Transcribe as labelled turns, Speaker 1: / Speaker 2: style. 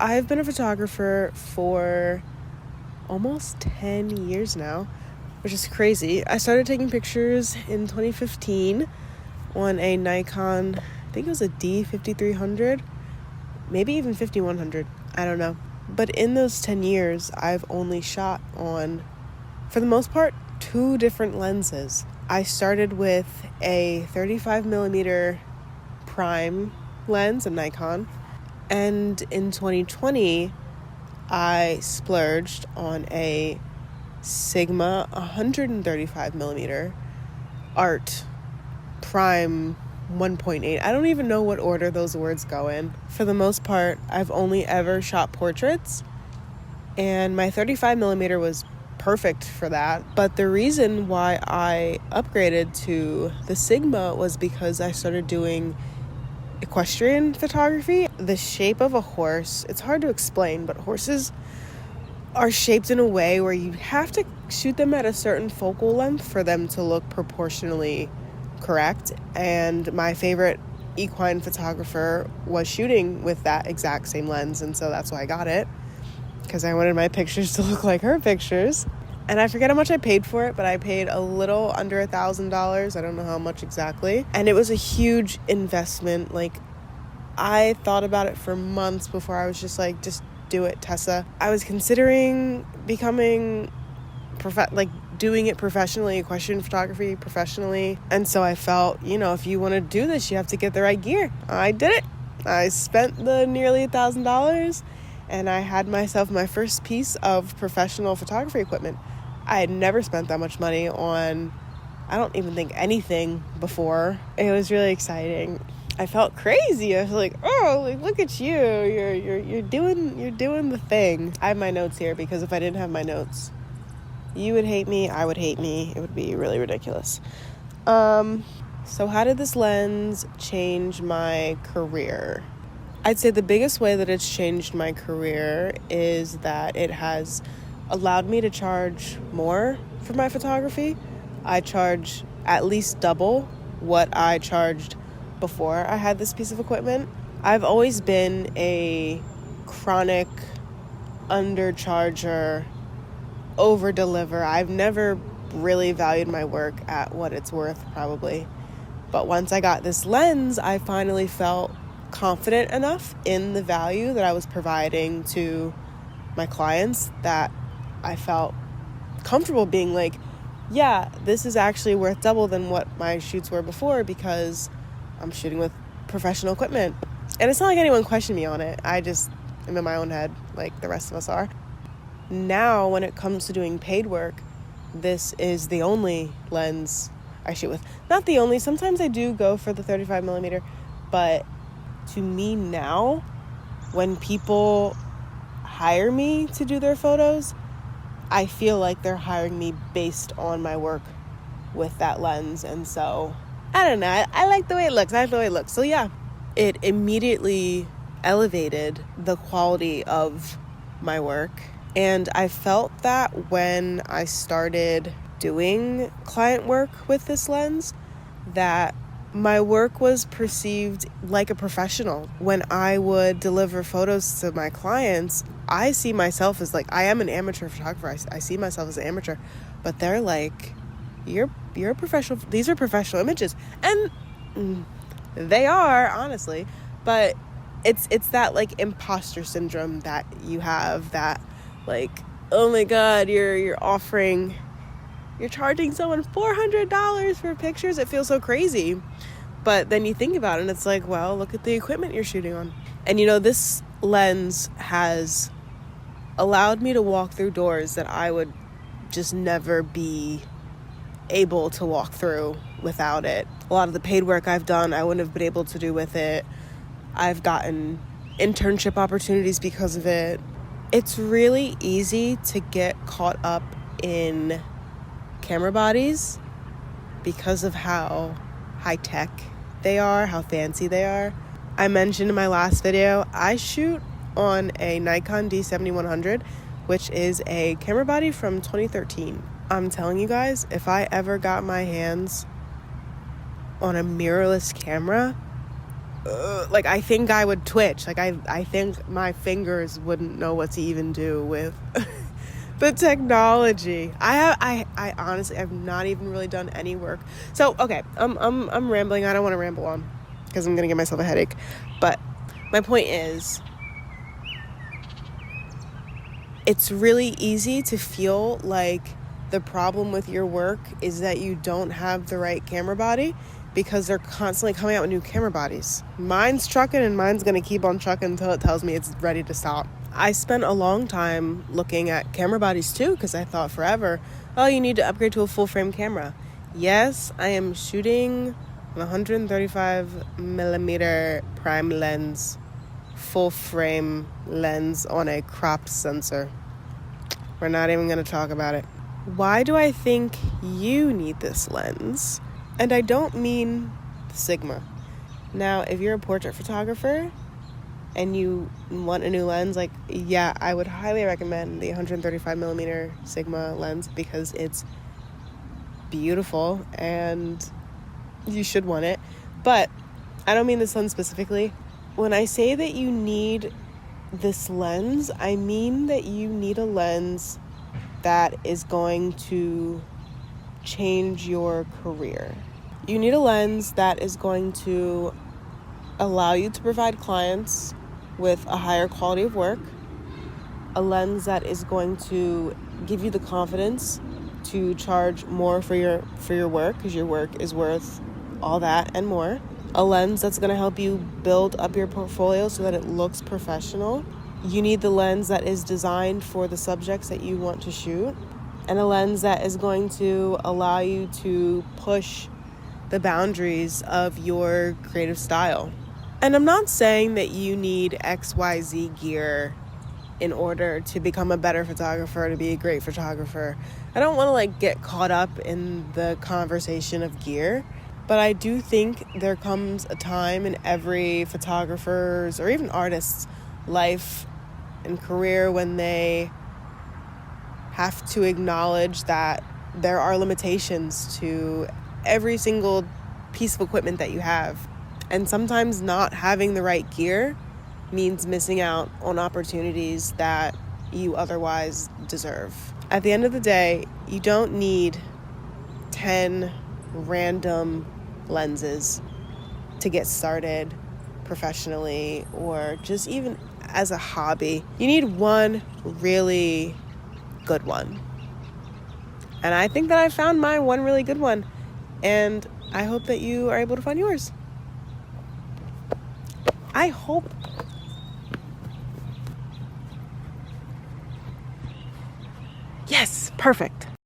Speaker 1: I've been a photographer for almost 10 years now, which is crazy. I started taking pictures in 2015 on a Nikon, I think it was a D5300, maybe even 5100, I don't know. But in those 10 years, I've only shot on, for the most part, 2 different lenses. I started with a 35mm prime lens, a Nikon, and in 2020, I splurged on a Sigma 135mm Art prime 1.8. I don't even know what order those words go in. For the most part, I've only ever shot portraits, and my 35mm was perfect for that. But the reason why I upgraded to the Sigma was because I started doing equestrian photography. The shape of a horse, it's hard to explain, but horses are shaped in a way where you have to shoot them at a certain focal length for them to look proportionally correct. And my favorite equine photographer was shooting with that exact same lens, and so that's why I got it, because I wanted my pictures to look like her pictures. And I forget how much I paid for it, but I paid a little under $1,000. I don't know how much exactly. And it was a huge investment. Like, I thought about it for months before I was just like, just do it, Tessa. I was considering becoming doing it professionally, equestrian photography professionally. And so I felt, if you want to do this, you have to get the right gear. I did it. I spent the nearly $1,000, and I had myself my first piece of professional photography equipment. I had never spent that much money on, I don't even think, anything before. It was really exciting. I felt crazy. I was like, oh, look at you. You're doing the thing. I have my notes here because if I didn't have my notes, you would hate me, I would hate me. It would be really ridiculous. So how did this lens change my career? I'd say the biggest way that it's changed my career is that it has allowed me to charge more for my photography. I charge at least double what I charged before I had this piece of equipment. I've always been a chronic undercharger, over-deliver. I've never really valued my work at what it's worth, probably. But once I got this lens, I finally felt confident enough in the value that I was providing to my clients that I felt comfortable being like, yeah, this is actually worth double than what my shoots were before because I'm shooting with professional equipment. And it's not like anyone questioned me on it. I just am in my own head like the rest of us are. Now, when it comes to doing paid work, this is the only lens I shoot with. Not the only. Sometimes I do go for the 35mm, but to me now, when people hire me to do their photos, I feel like they're hiring me based on my work with that lens. And so, I don't know. I like the way it looks. So yeah, it immediately elevated the quality of my work. And I felt that when I started doing client work with this lens, that my work was perceived like a professional. When I would deliver photos to my clients, I see myself as like, I am an amateur photographer. I see myself as an amateur, but they're like, you're a professional. These are professional images. And they are, honestly, but it's that like imposter syndrome that you have, that like, oh my God, you're charging someone $400 for pictures. It feels so crazy. But then you think about it and it's like, well, look at the equipment you're shooting on. And this lens has allowed me to walk through doors that I would just never be able to walk through without it. A lot of the paid work I've done, I wouldn't have been able to do with it. I've gotten internship opportunities because of it. It's really easy to get caught up in camera bodies because of how high-tech they are, how fancy they are. I mentioned in my last video, I shoot on a Nikon D7100, which is a camera body from 2013. I'm telling you guys, if I ever got my hands on a mirrorless camera, like, I think I would twitch. Like, I think my fingers wouldn't know what to even do with the technology. I honestly, I've not even really done any work. So, okay, I'm rambling. I don't want to ramble on because I'm going to give myself a headache. But my point is, it's really easy to feel like the problem with your work is that you don't have the right camera body, because they're constantly coming out with new camera bodies. Mine's trucking, and mine's going to keep on trucking until it tells me it's ready to stop. I spent a long time looking at camera bodies too, because I thought forever, oh, you need to upgrade to a full frame camera. Yes, I am shooting an 135 millimeter prime lens, full frame lens on a cropped sensor. We're not even going to talk about it. Why do I think you need this lens? And I don't mean the Sigma. Now, if you're a portrait photographer and you want a new lens, like, yeah, I would highly recommend the 135 millimeter Sigma lens, because it's beautiful and you should want it. But I don't mean this lens specifically. When I say that you need this lens, I mean that you need a lens that is going to change your career. You need a lens that is going to allow you to provide clients with a higher quality of work, a lens that is going to give you the confidence to charge more for your work, because your work is worth all that and more, a lens that's going to help you build up your portfolio so that it looks professional. You need the lens that is designed for the subjects that you want to shoot, and a lens that is going to allow you to push the boundaries of your creative style. And I'm not saying that you need XYZ gear in order to become a better photographer, to be a great photographer. I don't want to get caught up in the conversation of gear, but I do think there comes a time in every photographer's or even artist's life and career when they have to acknowledge that there are limitations to every single piece of equipment that you have. And sometimes not having the right gear means missing out on opportunities that you otherwise deserve. At the end of the day, you don't need 10 random lenses to get started professionally or just even as a hobby. You need one really good one. And I think that I found my one really good one. And I hope that you are able to find yours. I hope. Yes, perfect.